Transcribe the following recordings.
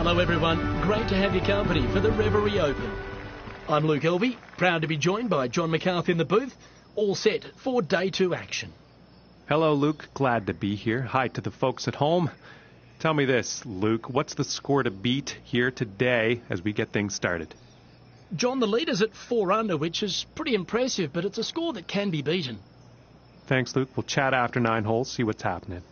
Hello everyone, great to have your company for the Reverie Open. I'm Luke Elvey, proud to be joined by John McCarthy in the booth, all set for day 2 action. Hello Luke, glad to be here. Hi to the folks at home. Tell me this, Luke, what's the score to beat here today as we get things started? John, the leader's at 4 under, which is pretty impressive, but it's a score that can be beaten. Thanks Luke, we'll chat after 9 holes, see what's happening.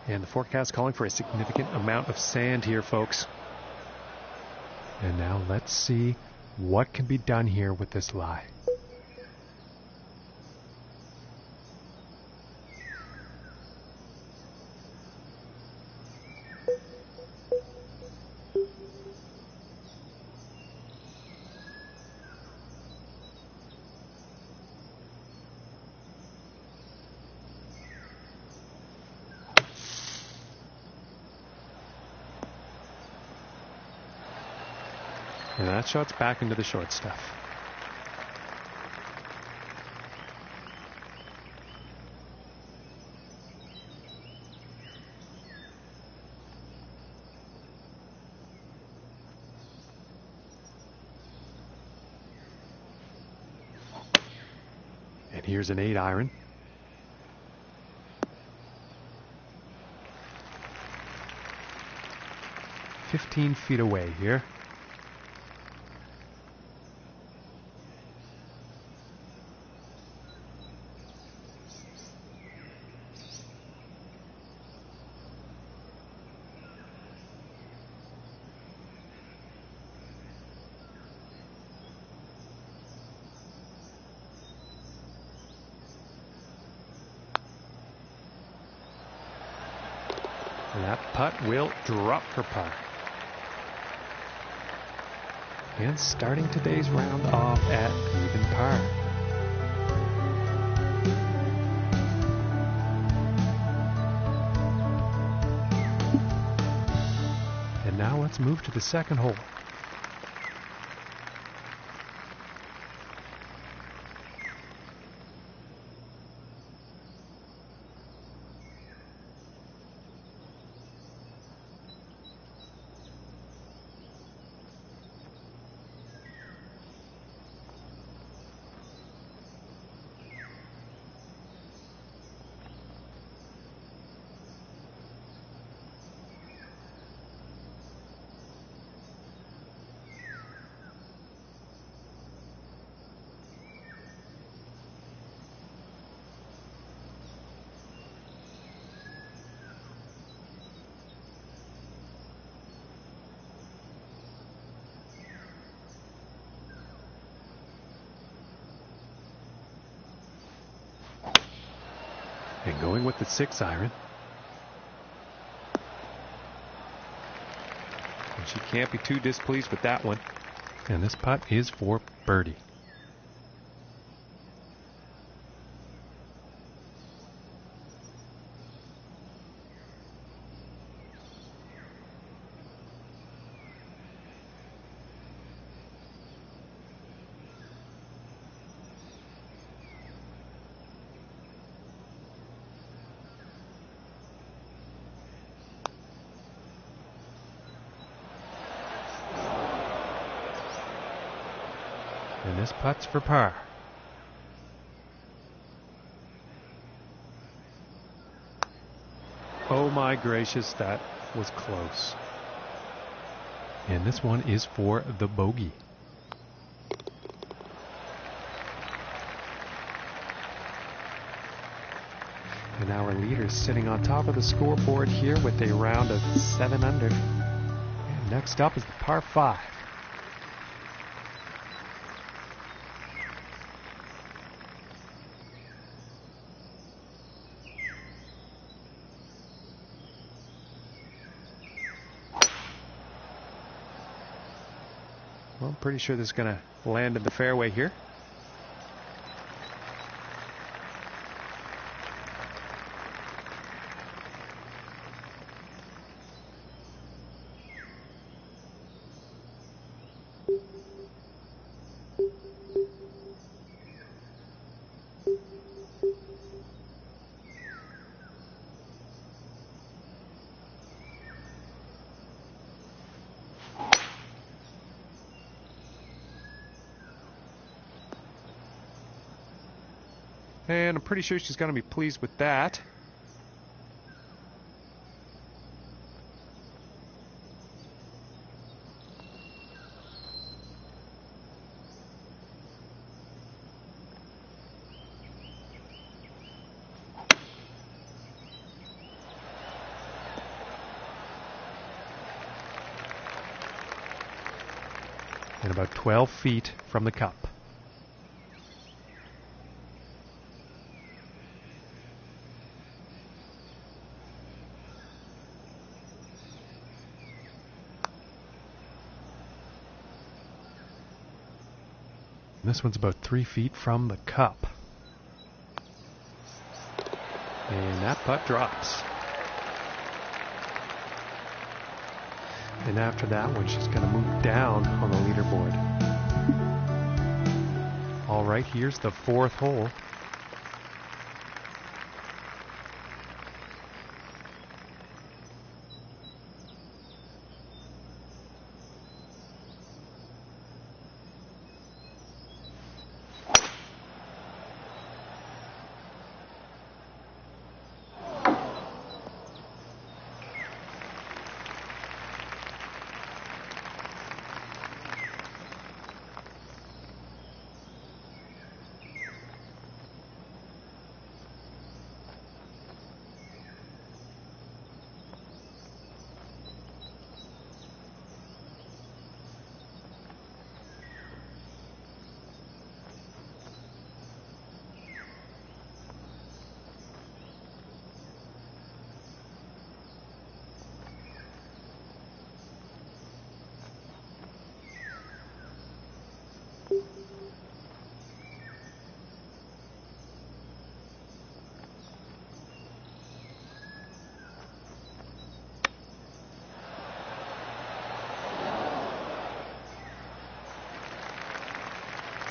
And the forecast calling for a significant amount of sand here, folks. And now let's see what can be done here with this lie. And that shot's back into the short stuff. And here's an 8 iron. "15 feet away here. That putt will drop for par. And starting today's round off at even par. And now let's move to the second hole. And going with the 6 iron. And she can't be too displeased with that one. And this putt is for birdie. And this putt's for par. Oh my gracious, that was close. And this one is for the bogey. leaders sitting on top of the scoreboard here with a round of 7 under. And next up is the par 5. Well, I'm pretty sure this is going to land in the fairway here. And I'm pretty sure she's going to be pleased with that. And about 12 feet from the cup. This one's about 3 feet from the cup. And that putt drops. And after that one, she's going to move down on the leaderboard. All right, here's the 4th hole.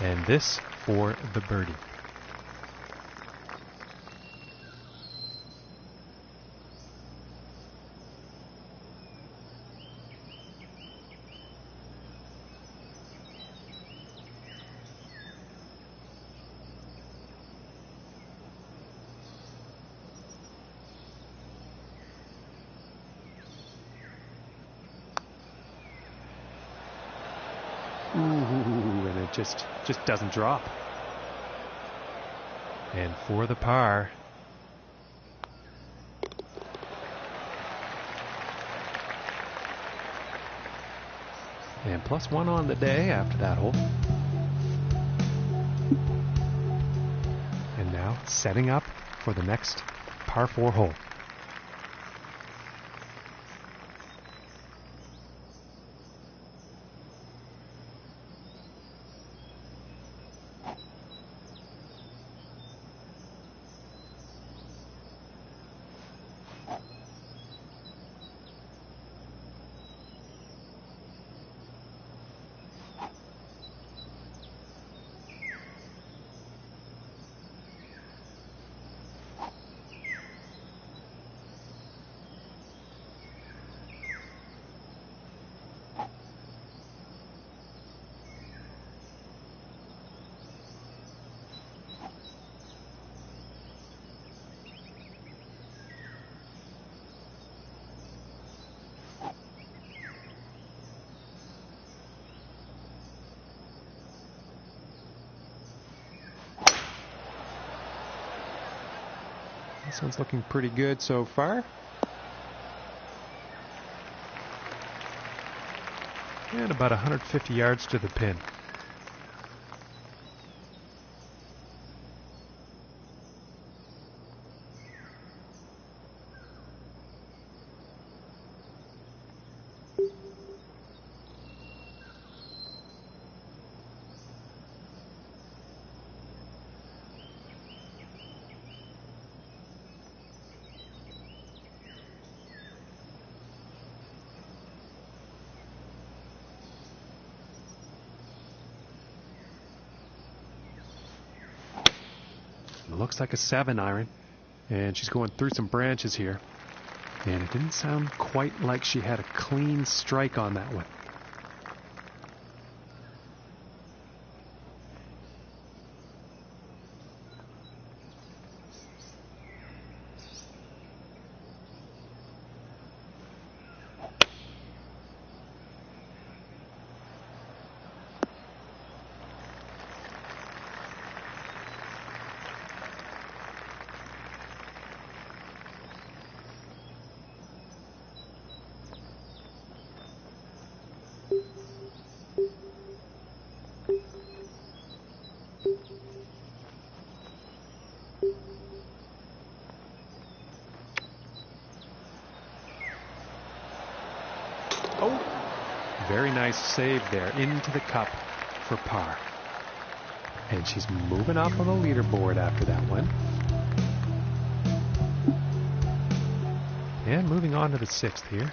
And this for the birdie. Ooh, and it just doesn't drop. And for the par. And +1 on the day after that hole. And now setting up for the next par 4 hole. This one's looking pretty good so far. And about 150 yards to the pin. Looks like a 7-iron, and she's going through some branches here, and it didn't sound quite like she had a clean strike on that one. Very nice save there into the cup for par. And she's moving up on the leaderboard after that one. And moving on to the 6th here.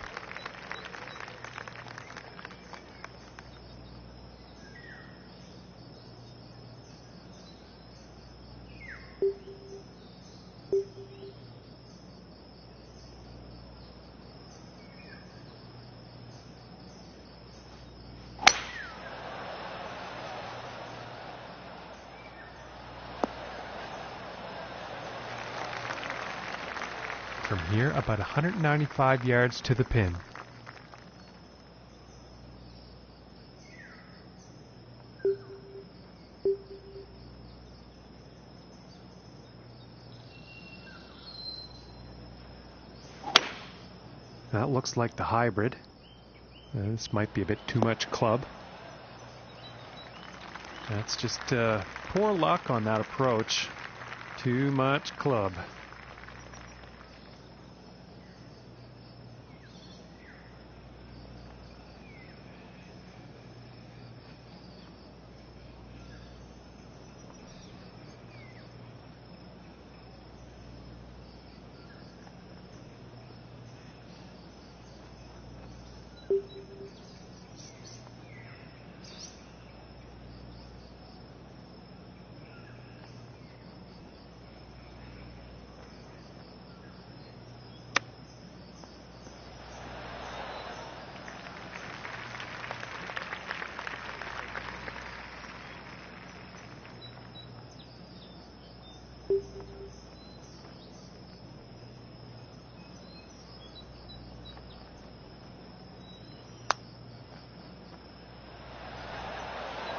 From here, about 195 yards to the pin. That looks like the hybrid. This might be a bit too much club. That's just poor luck on that approach. Too much club.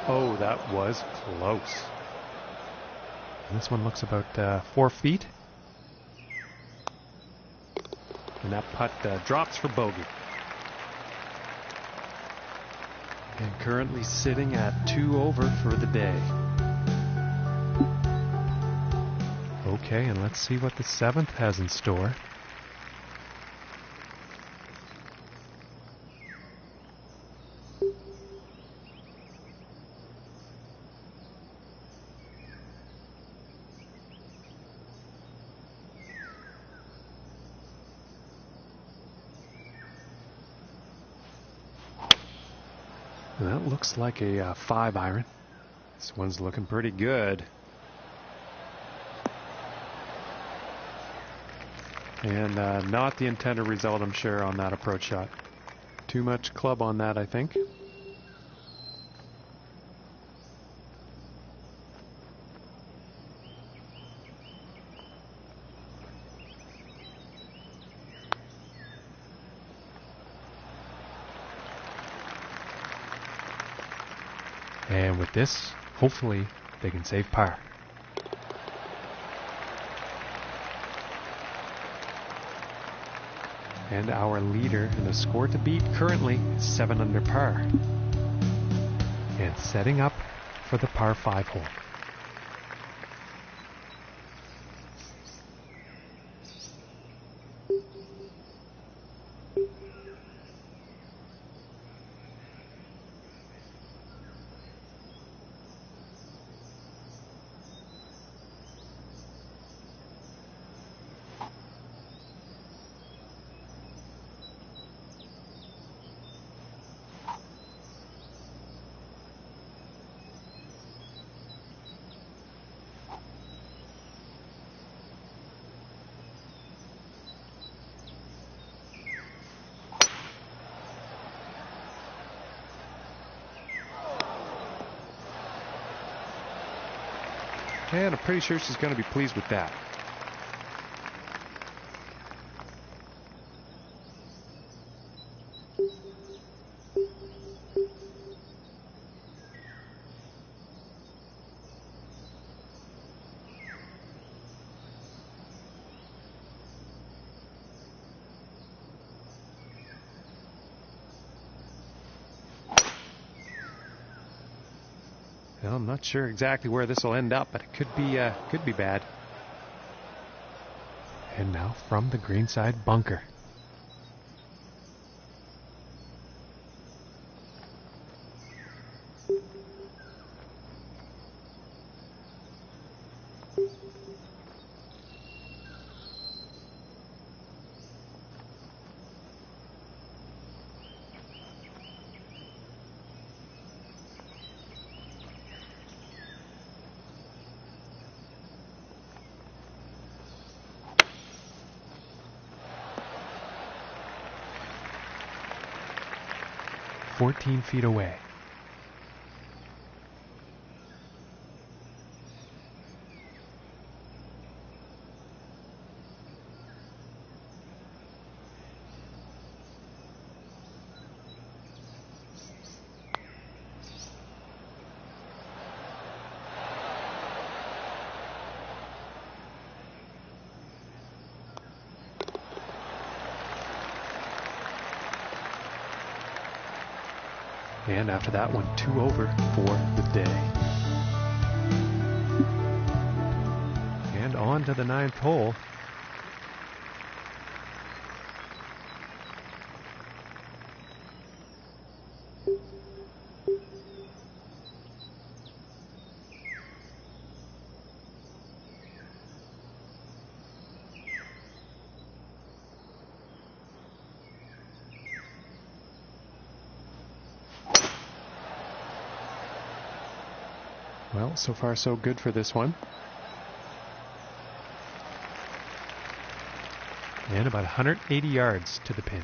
Oh, that was close. This one looks about 4 feet. And that putt drops for bogey. And currently sitting at 2 over for the day. Okay, and let's see what the 7th has in store. And that looks like a 5-iron. This one's looking pretty good. And not the intended result, I'm sure, on that approach shot. Too much club on that, I think. And with this, hopefully, they can save par. And our leader in the score to beat currently is 7 under par. And setting up for the par 5 hole. And I'm pretty sure she's going to be pleased with that. Well, I'm not sure exactly where this will end up, but it could be bad. And now from the greenside bunker. "14 feet away." And after that one, 2 over for the day. And on to the 9th hole. Well, so far so good for this one. And about 180 yards to the pin.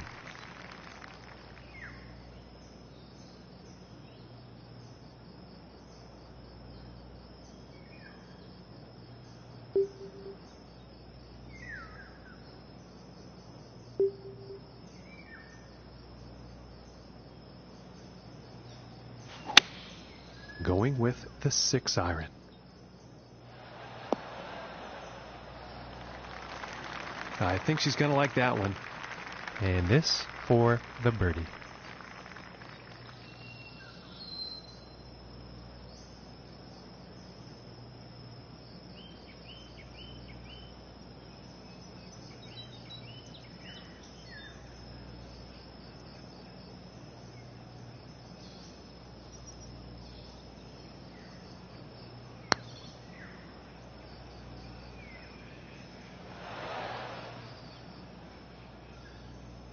Going with the 6 iron. I think she's going to like that one. And this for the birdie.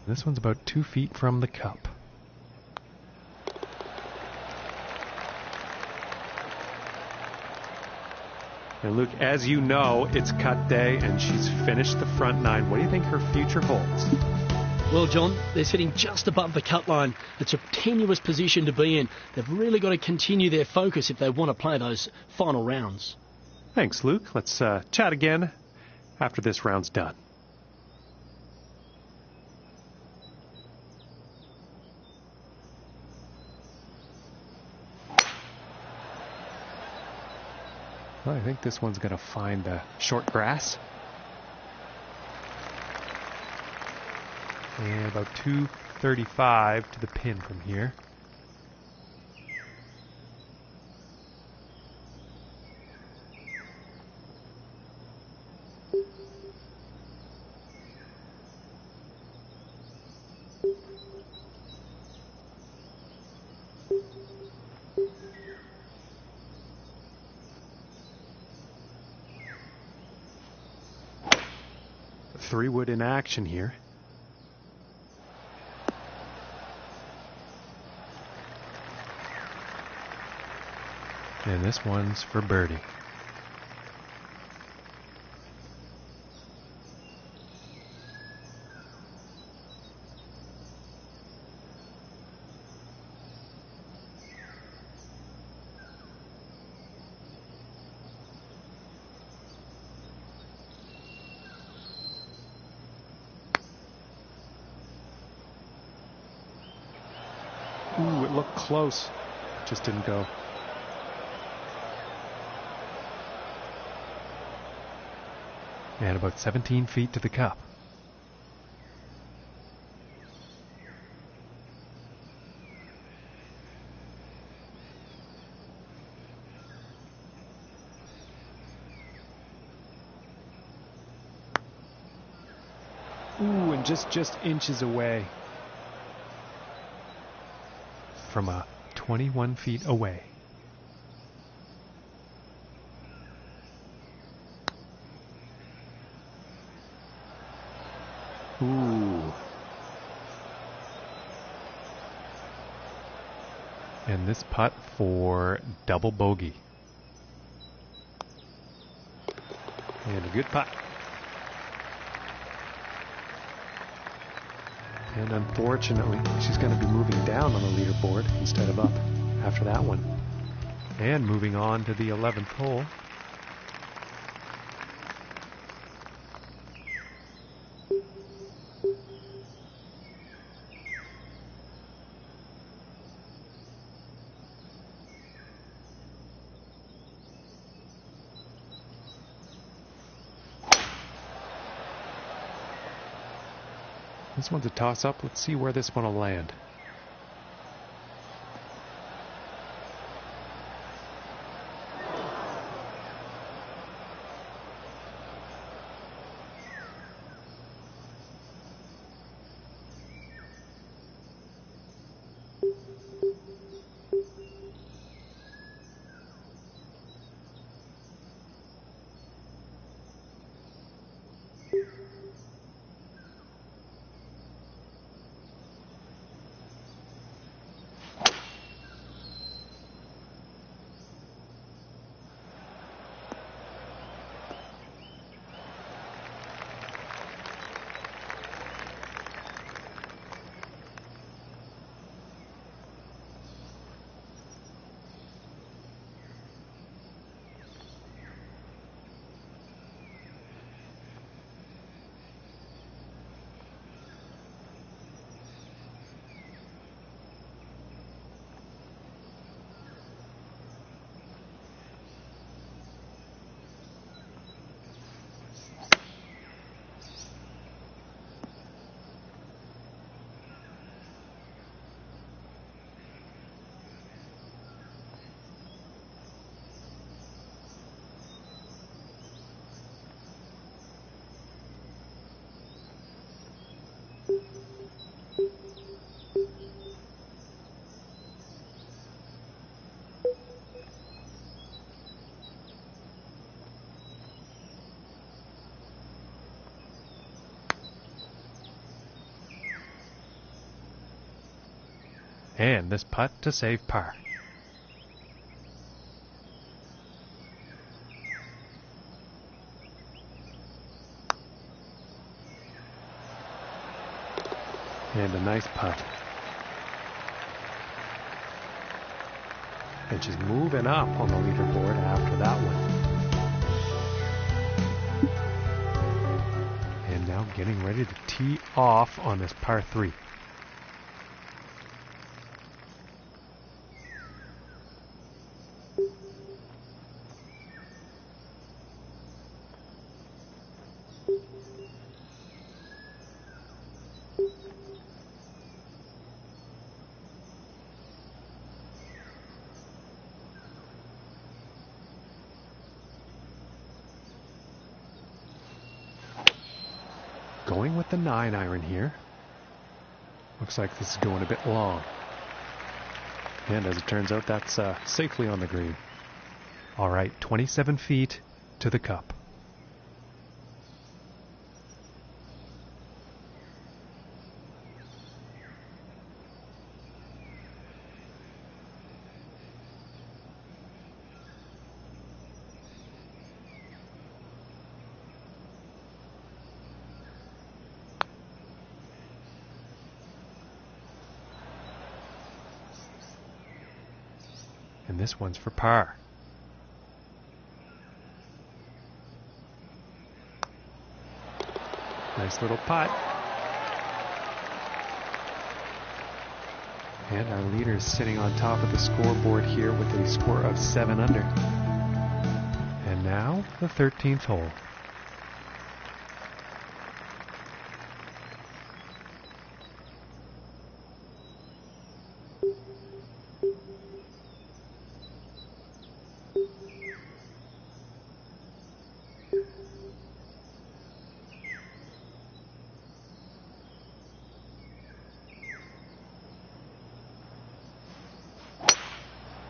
This one's about 2 feet from the cup. And Luke, as you know, it's cut day and she's finished the front 9. What do you think her future holds? Well, John, they're sitting just above the cut line. It's a tenuous position to be in. They've really got to continue their focus if they want to play those final rounds. Thanks, Luke. Let's chat again after this round's done. Well, I think this one's going to find the short grass. And about 235 to the pin from here. Three wood in action here. And this one's for birdie. Ooh, it looked close. Just didn't go. And about 17 feet to the cup. Ooh, and just inches away from a 21 feet away. Ooh. And this putt for double bogey. And a good putt. And unfortunately, she's going to be moving down on the leaderboard instead of up after that one. And moving on to the 11th hole. This one's a toss-up. Let's see where this one will land. And this putt to save par. And a nice putt. And she's moving up on the leaderboard after that one. And now getting ready to tee off on this par 3. with the 9-iron here. Looks like this is going a bit long. And as it turns out, that's safely on the green. All right, 27 feet to the cup. And this one's for par. Nice little putt. And our leader is sitting on top of the scoreboard here with a score of 7 under. And now the 13th hole.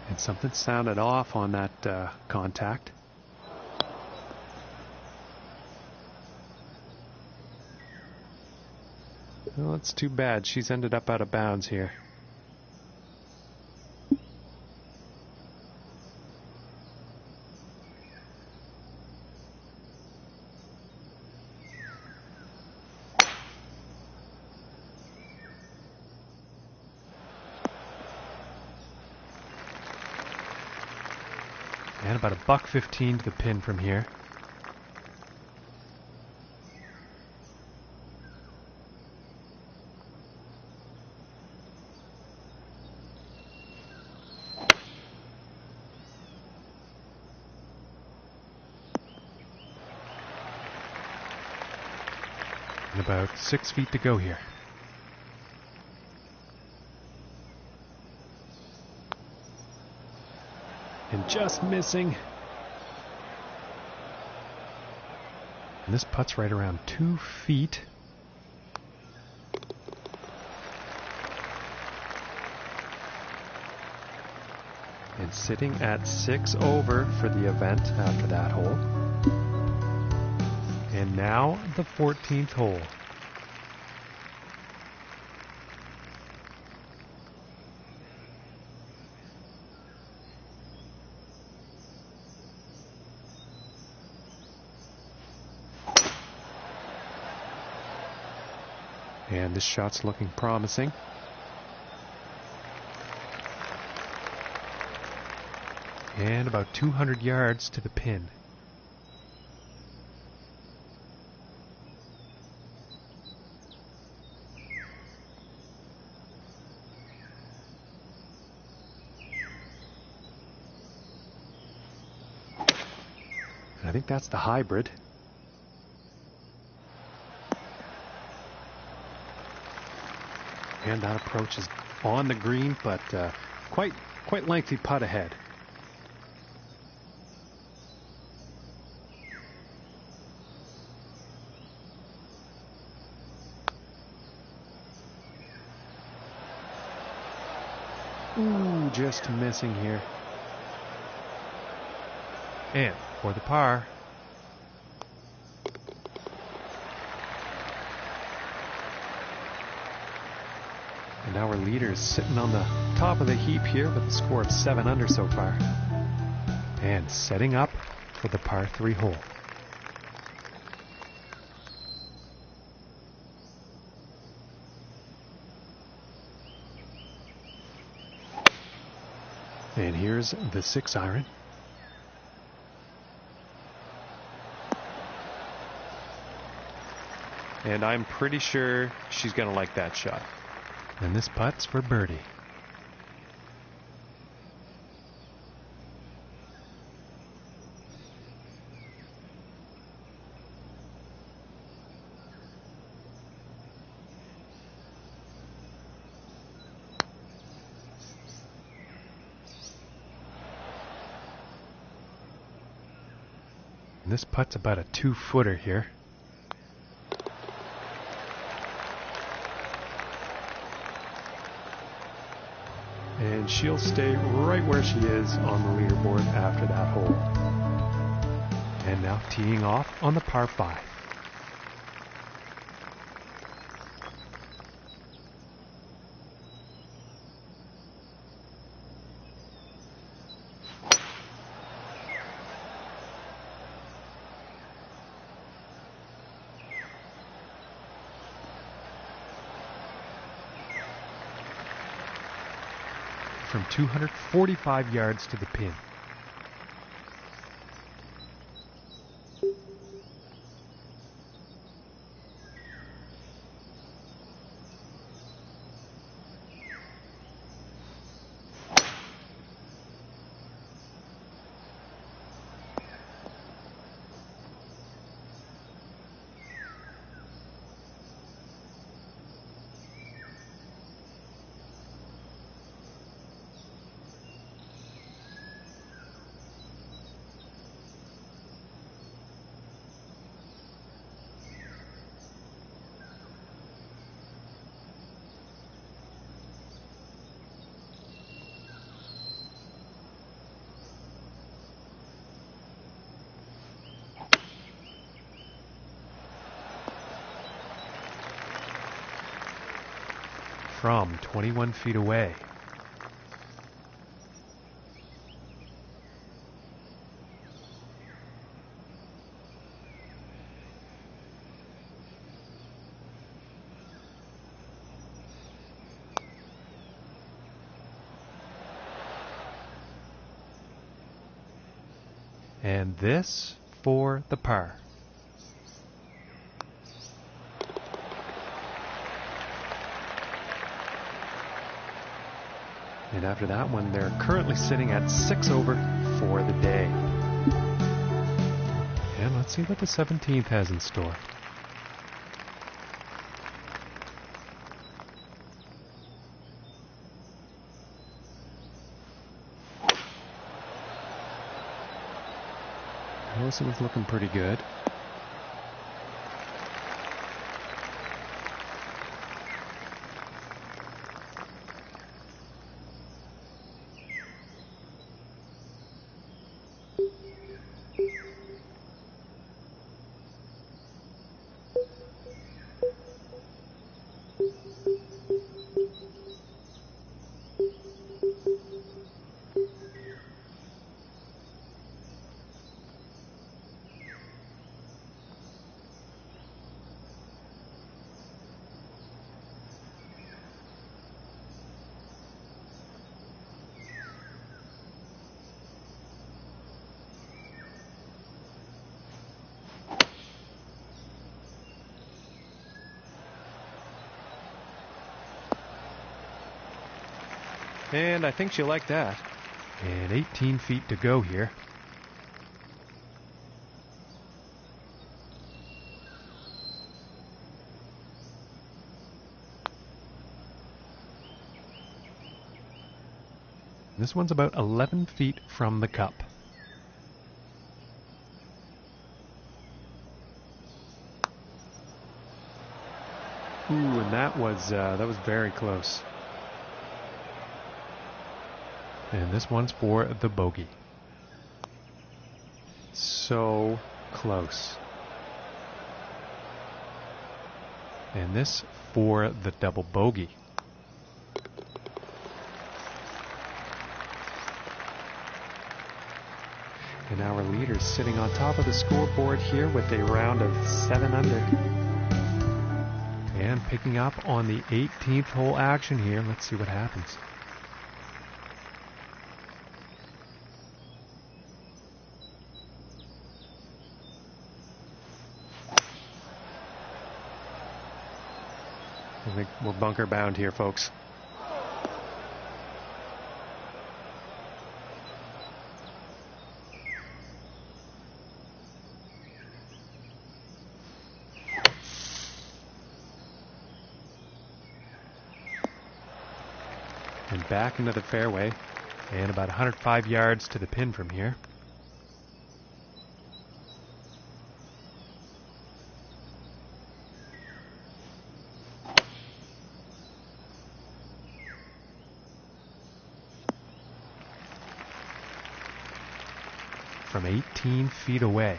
And something sounded off on that contact. Well, it's too bad. She's ended up out of bounds here. And about $1.15 to the pin from here. And about 6 feet to go here. And just missing. And this putt's right around 2 feet. And sitting at 6 over for the event after that hole. And now the 14th hole. And this shot's looking promising. And about 200 yards to the pin. And I think that's the hybrid. And that approach is on the green, but quite lengthy putt ahead. Ooh, just missing here. And for the par. And our leader is sitting on the top of the heap here with a score of 7 under so far. And setting up for the par 3 hole. And here's the 6-iron. And I'm pretty sure she's going to like that shot. And this putt's for birdie. And this putt's about a 2-footer here. she'll stay right where she is on the leaderboard after that hole. And now teeing off on the par 5. From 245 yards to the pin. From 21 feet away. And this for the par. And after that one, they're currently sitting at 6 over for the day. And let's see what the 17th has in store. Well, this one's looking pretty good. And I think she'll like that. And 18 feet to go here. This one's about 11 feet from the cup. Ooh, and that was very close. And this one's for the bogey. So close. And this for the double bogey. And our leader's sitting on top of the scoreboard here with a round of 7 under. And picking up on the 18th hole action here. Let's see what happens. I think we're bunker bound here, folks. And back into the fairway, and about 105 yards to the pin from here. from 18 feet away.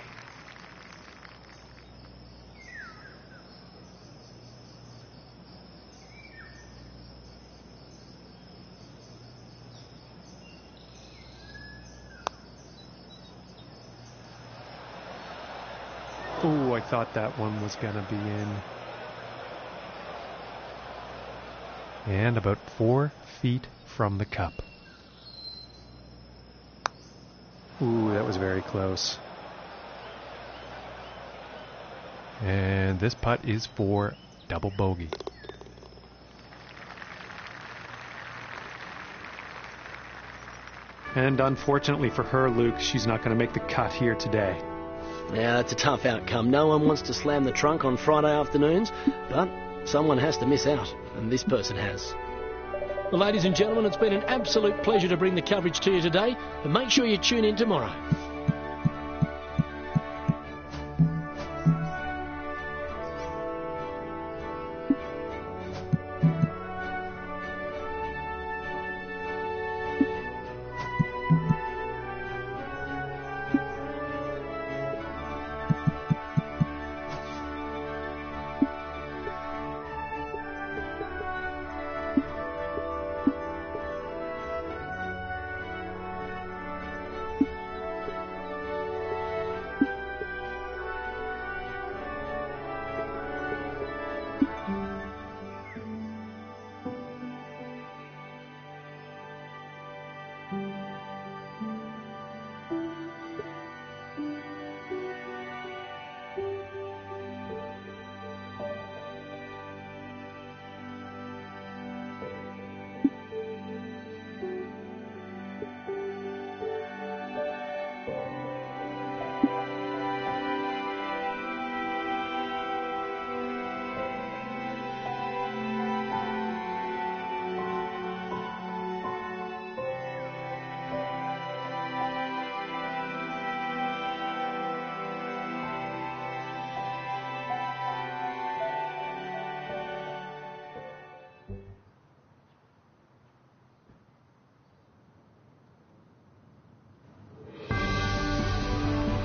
Oh, I thought that one was going to be in. And about 4 feet from the cup. Ooh, that was very close. And this putt is for double bogey. And unfortunately for her, Luke, she's not going to make the cut here today. Yeah, that's a tough outcome. No one wants to slam the trunk on Friday afternoons, but someone has to miss out, and this person has. Well, ladies and gentlemen, it's been an absolute pleasure to bring the coverage to you today, and make sure you tune in tomorrow.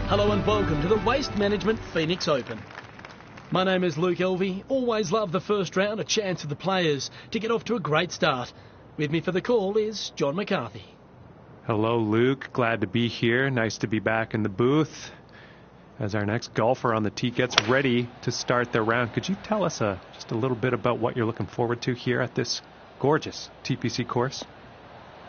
Hello and welcome to the Waste Management Phoenix Open. My name is Luke Elvey. Always love the first round, a chance for the players to get off to a great start. With me for the call is John McCarthy. Hello, Luke. Glad to be here. Nice to be back in the booth as our next golfer on the tee gets ready to start their round. Could you tell us just a little bit about what you're looking forward to here at this gorgeous TPC course?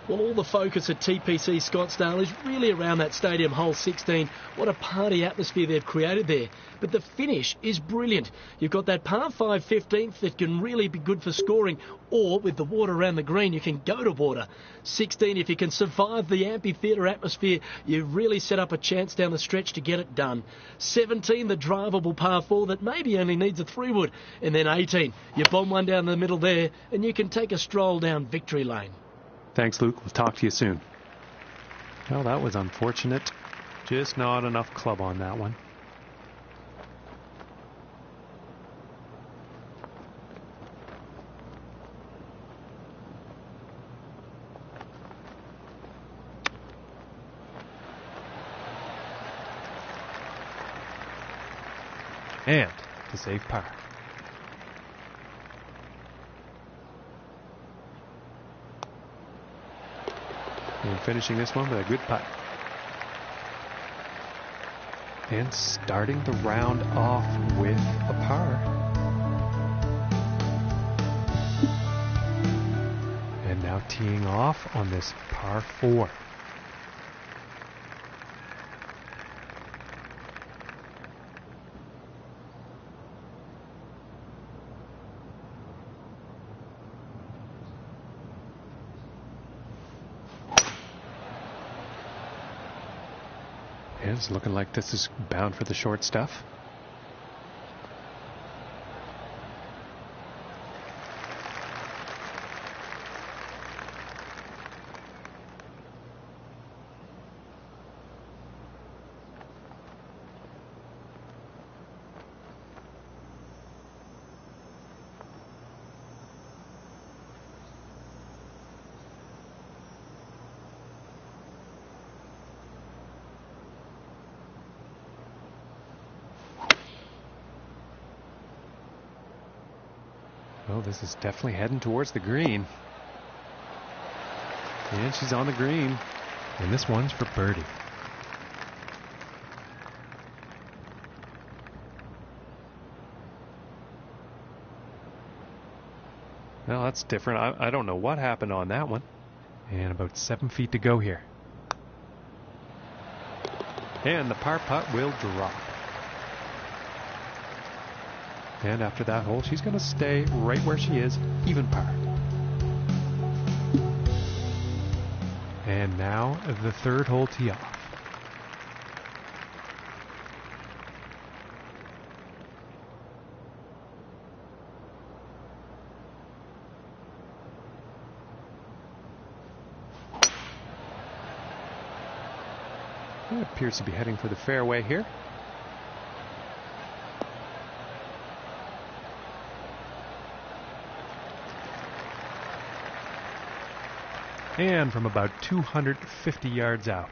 Well, all the focus at TPC Scottsdale is really around that stadium hole 16. What a party atmosphere they've created there. But the finish is brilliant. You've got that par 5 15th that can really be good for scoring, or with the water around the green, you can go to water. 16, if you can survive the amphitheatre atmosphere, you really set up a chance down the stretch to get it done. 17, the drivable par 4 that maybe only needs a 3-wood. And then 18, you bomb one down the middle there, and you can take a stroll down victory lane. Thanks, Luke. We'll talk to you soon. Well, that was unfortunate. Just not enough club on that one. And to save par. And finishing this one with a good putt. And starting the round off with a par. And now teeing off on this par 4. It's looking like this is bound for the short stuff. this is definitely heading towards the green. And she's on the green. And this one's for birdie. Well, that's different. I don't know what happened on that one. And about 7 feet to go here. And the par putt will drop. And after that hole, she's going to stay right where she is, even par. And now the third hole tee off. It appears to be heading for the fairway here. And from about 250 yards out.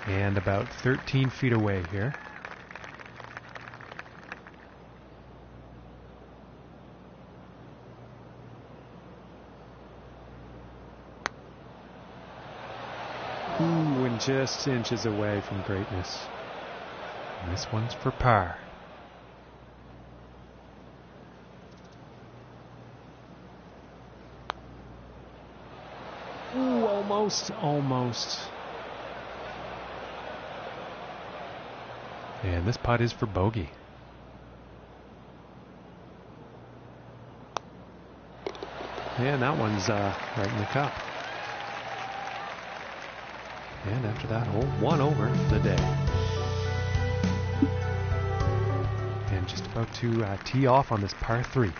And about 13 feet away here. Ooh, and just inches away from greatness. And this one's for par. Ooh, almost. And this putt is for bogey. And that one's right in the cup. And after that hole, one over for the day. And just about to tee off on this par 3.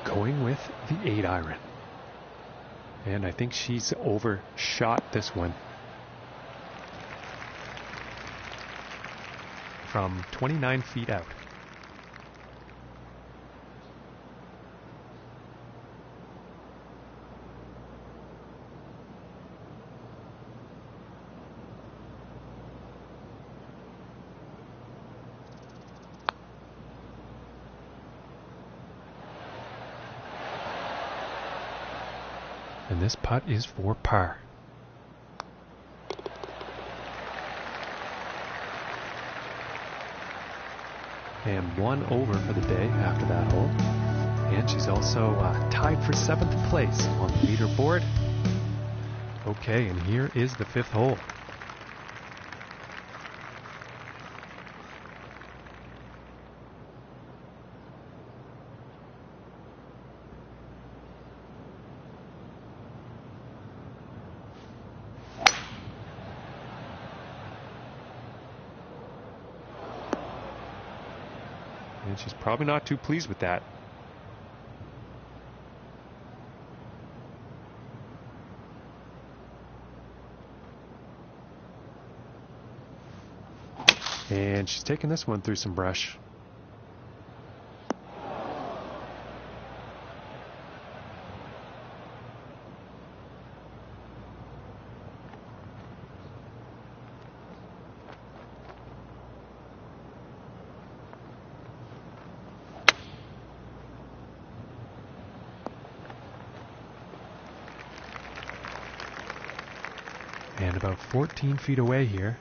Going with the 8-iron. And I think she's overshot this one. From 29 feet out. And this putt is for par. And one over for the day after that hole. And she's also tied for 7th place on the leaderboard. Okay, and here is the 5th hole. And she's probably not too pleased with that. And she's taking this one through some brush. And about 14 feet away here.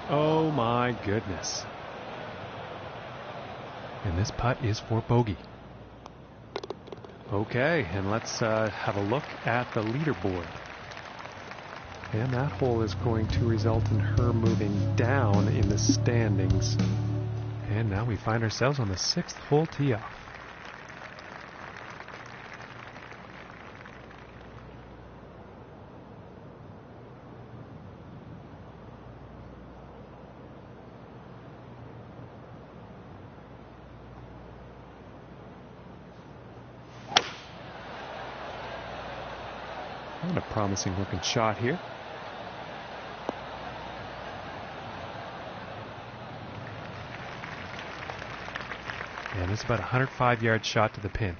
Oh my goodness. And this putt is for bogey. Okay, and let's have a look at the leaderboard. And that hole is going to result in her moving down in the standings. And now we find ourselves on the 6th hole tee off. And a promising looking shot here. And it's about a 105-yard shot to the pin.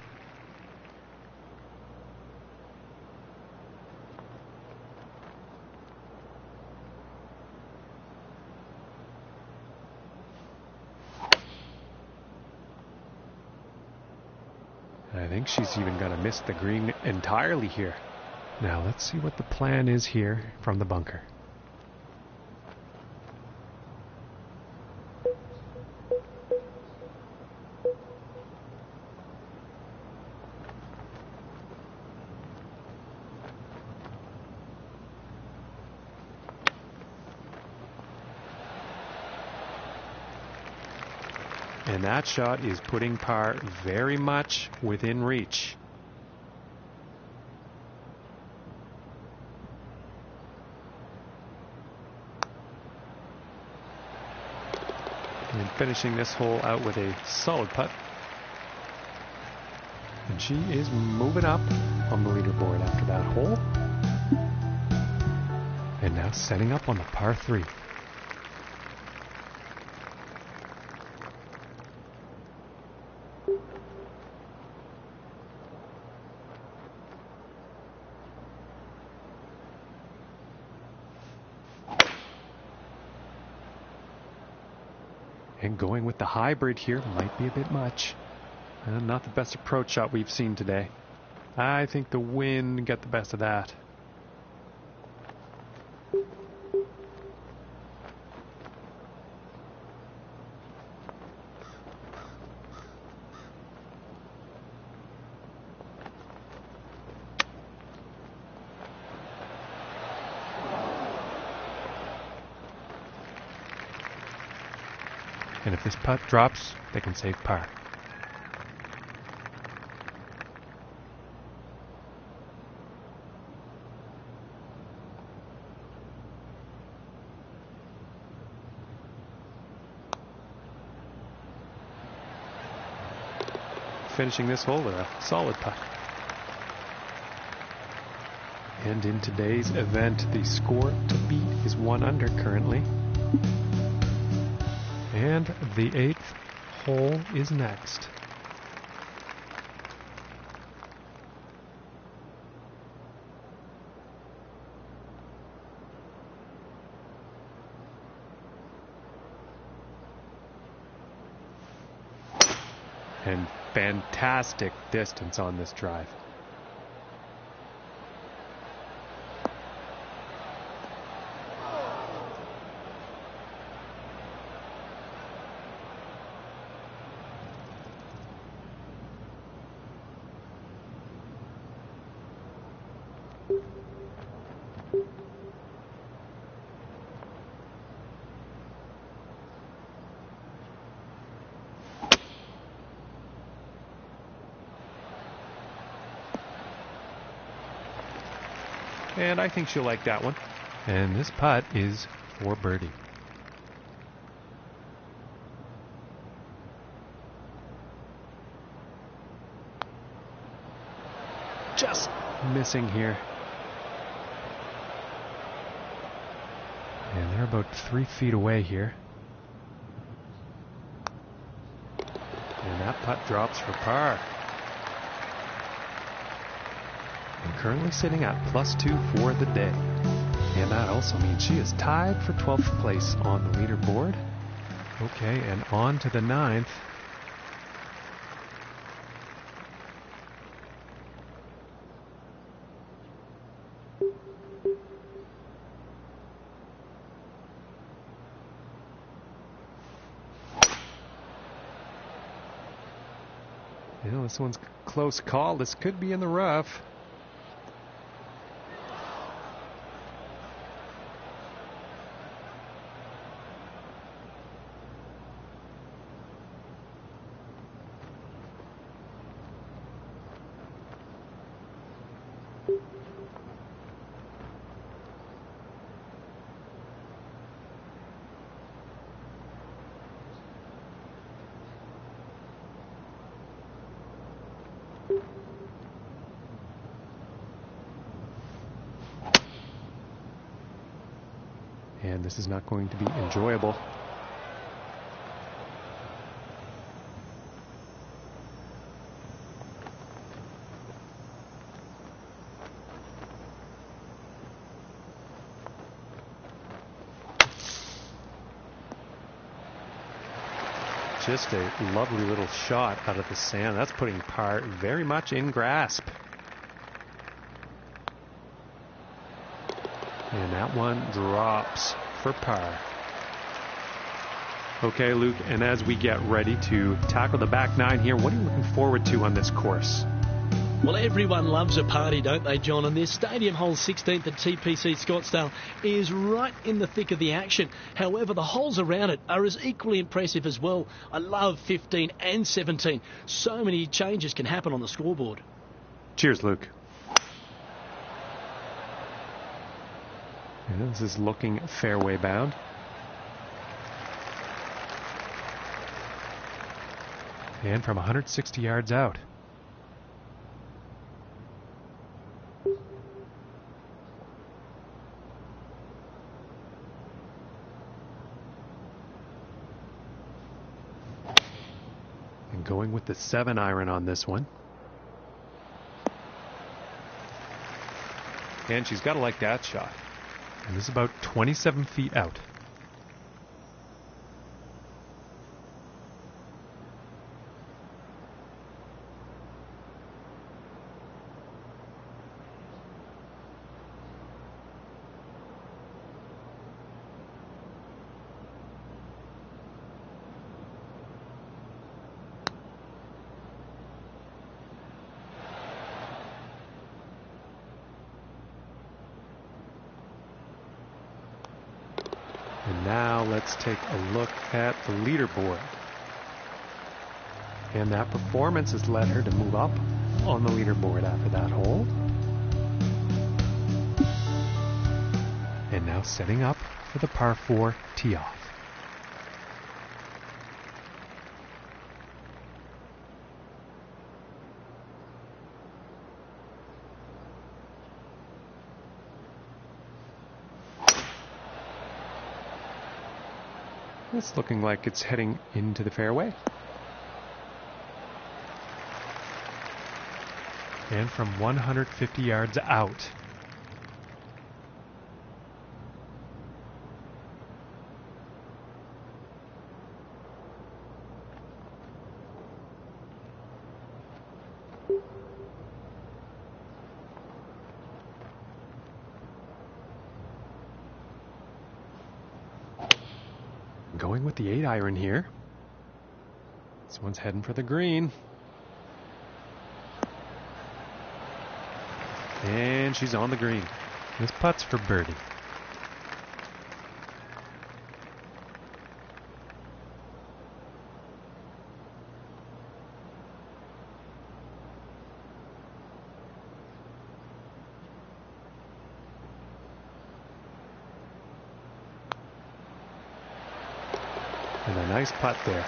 I think she's even going to miss the green entirely here. Now let's see what the plan is here from the bunker. And that shot is putting par very much within reach. And finishing this hole out with a solid putt. And she is moving up on the leaderboard after that hole. And now setting up on the par 3. And going with the hybrid here might be a bit much. Not the best approach shot we've seen today. I think the wind got the best of that. And if this putt drops, they can save par. Finishing this hole with a solid putt. And in today's event, the score to beat is 1 under currently. And the 8th hole is next. And fantastic distance on this drive. And I think she'll like that one. And this putt is for birdie. Just missing here. And they're about 3 feet away here. And that putt drops for par. And currently sitting at +2 for the day. And that also means she is tied for 12th place on the leaderboard. Okay, and on to the 9th. You know, this one's a close call. This could be in the rough. And this is not going to be enjoyable. Just a lovely little shot out of the sand. That's putting par very much in grasp. And that one drops for par. Okay, Luke, and as we get ready to tackle the back nine here, what are you looking forward to on this course? Well, everyone loves a party, don't they, John? And this Stadium Hole 16th at TPC Scottsdale is right in the thick of the action. However, the holes around it are as equally impressive as well. I love 15 and 17. So many changes can happen on the scoreboard. Cheers, Luke. And this is looking fairway bound. And from 160 yards out. And going with the 7-iron on this one. And she's got to like that shot. And this is about 27 feet out. And now let's take a look at the leaderboard. And that performance has led her to move up on the leaderboard after that hole. And now setting up for the par 4 tee off. It's looking like it's heading into the fairway. And from 150 yards out. Going with the 8-iron here. This one's heading for the green. And she's on the green. This putt's for birdie. Nice putt there.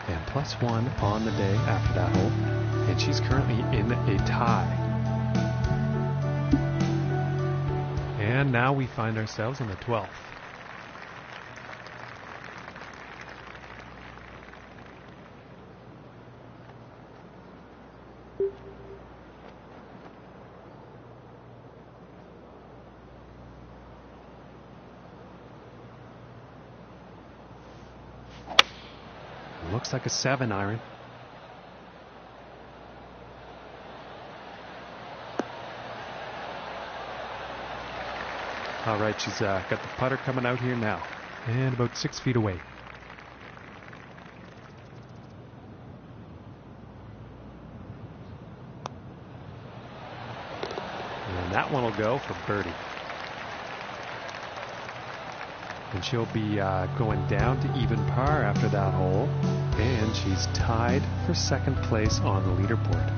And +1 on the day after that hole. And she's currently in a tie. And now we find ourselves on the 12th. Looks like a 7 iron. All right, she's got the putter coming out here now, and about 6 feet away. And that one will go for birdie. And she'll be going down to even par after that hole. And she's tied for second place on the leaderboard.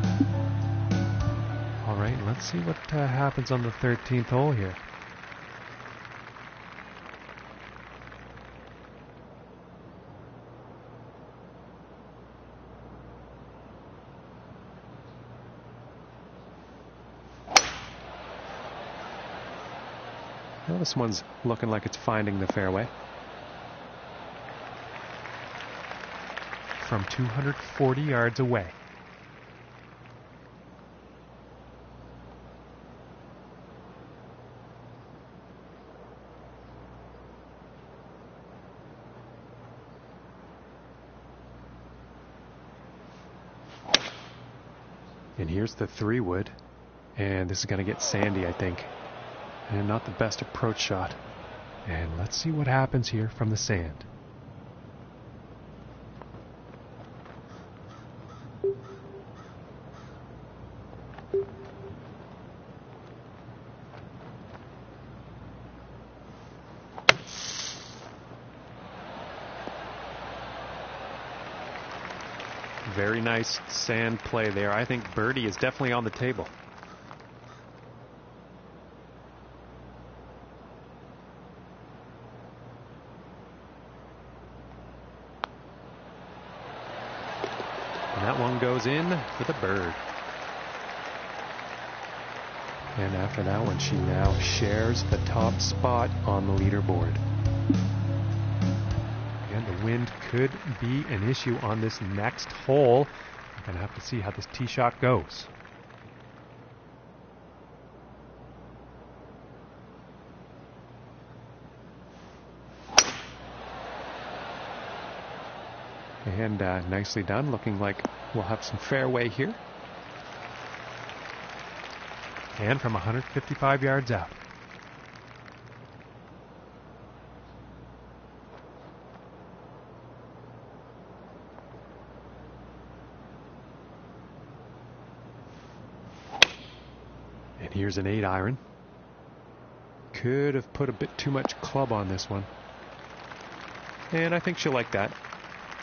All right, let's see what happens on the 13th hole here. Well, this one's looking like it's finding the fairway. From 240 yards away. And here's the 3-wood. And this is going to get sandy, I think. And not the best approach shot. And let's see what happens here from the sand. Very nice sand play there. I think birdie is definitely on the table. And that one goes in for the bird. And after that one, she now shares the top spot on the leaderboard. And the wind could be an issue on this next hole. We're going to have to see how this tee shot goes. And nicely done, looking like we'll have some fairway here. And from 155 yards out. And here's an 8 iron. Could have put a bit too much club on this one. And I think she'll like that.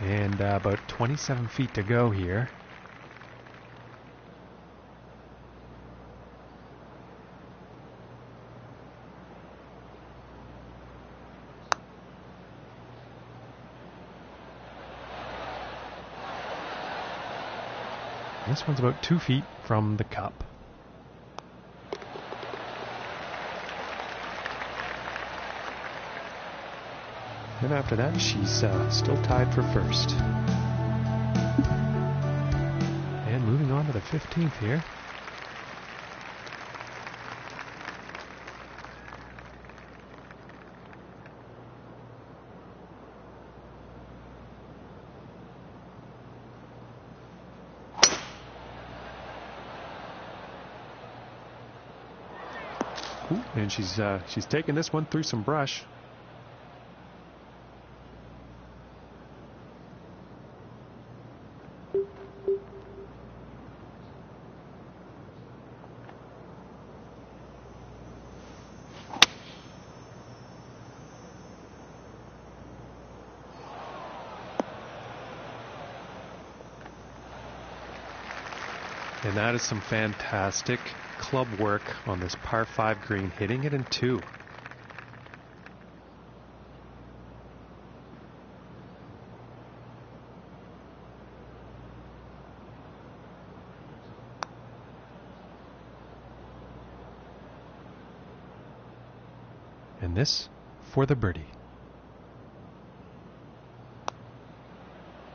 And about 27 feet to go here. This one's about 2 feet from the cup. And after that, she's still tied for first. And moving on to the 15th here. Ooh, and she's taking this one through some brush. And that is some fantastic club work on this par 5 green, hitting it in 2. And this for the birdie.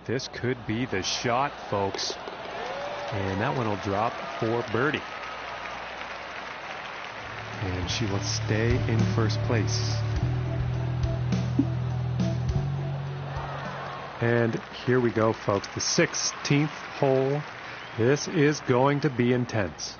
This could be the shot, folks. And that one will drop for birdie. And she will stay in first place. And here we go, folks. The 16th hole. This is going to be intense.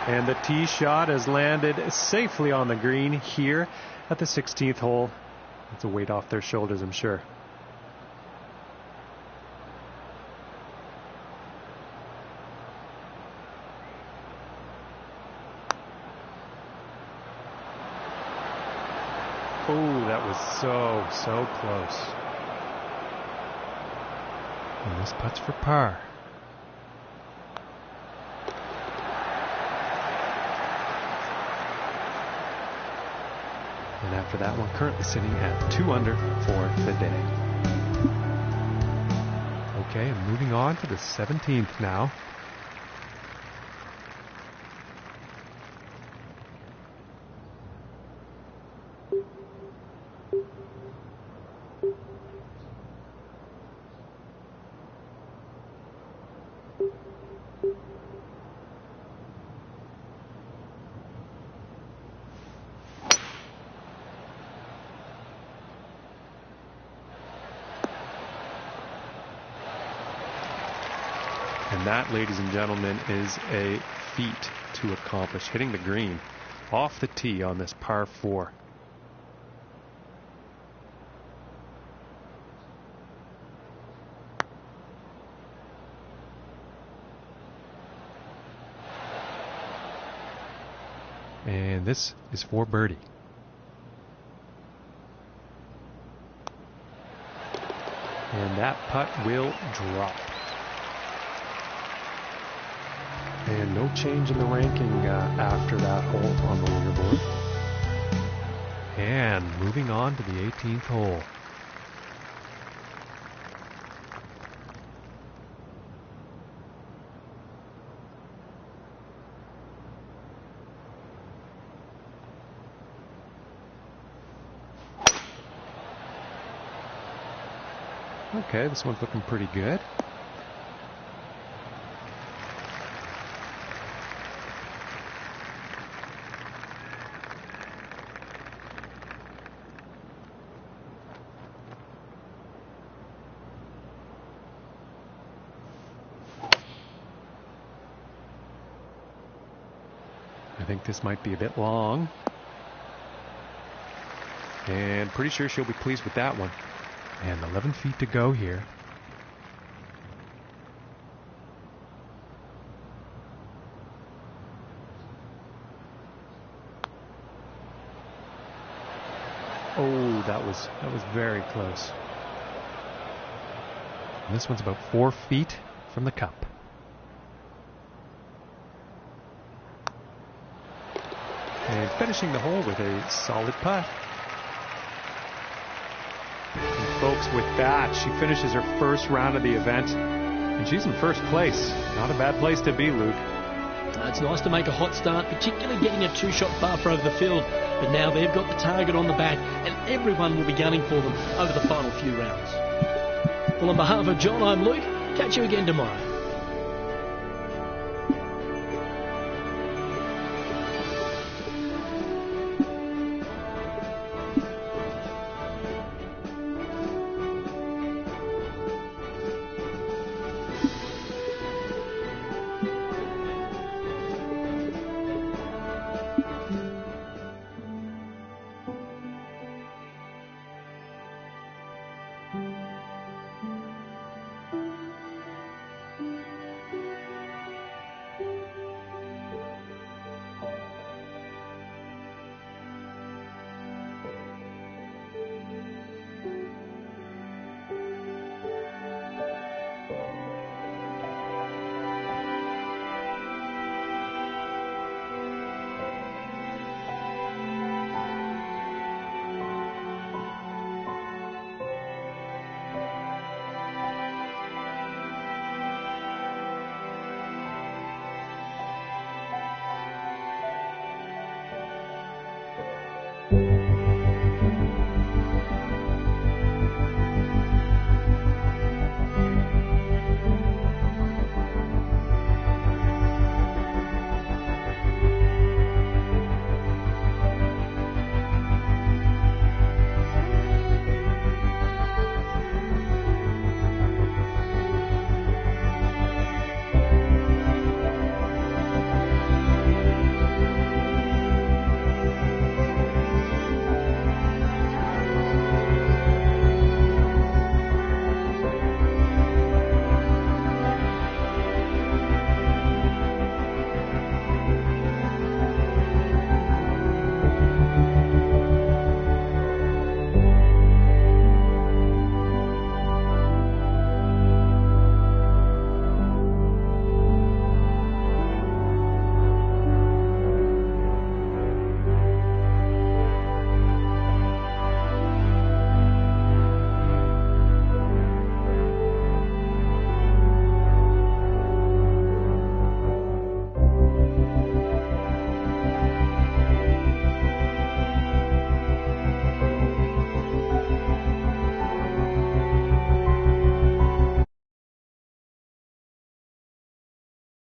And the tee shot has landed safely on the green here at the 16th hole. That's a weight off their shoulders, I'm sure. Oh, that was so close. And this putt's for par. And after that one, currently sitting at 2 under for the day. Okay, and moving on to the 17th now. And that, ladies and gentlemen, is a feat to accomplish, hitting the green off the tee on this par 4. And this is for birdie. And that putt will drop. And no change in the ranking after that hole on the leaderboard. And moving on to the 18th hole. Okay, this one's looking pretty good. I think this might be a bit long. And pretty sure she'll be pleased with that one. And 11 feet to go here. Oh, that was very close. And this one's about 4 feet from the cup. And finishing the hole with a solid putt. And folks, with that, she finishes her first round of the event. And she's in first place. Not a bad place to be, Luke. It's nice to make a hot start, particularly getting a 2-shot buffer over the field. But now they've got the target on the back, and everyone will be gunning for them over the final few rounds. Well, on behalf of John, I'm Luke. Catch you again tomorrow.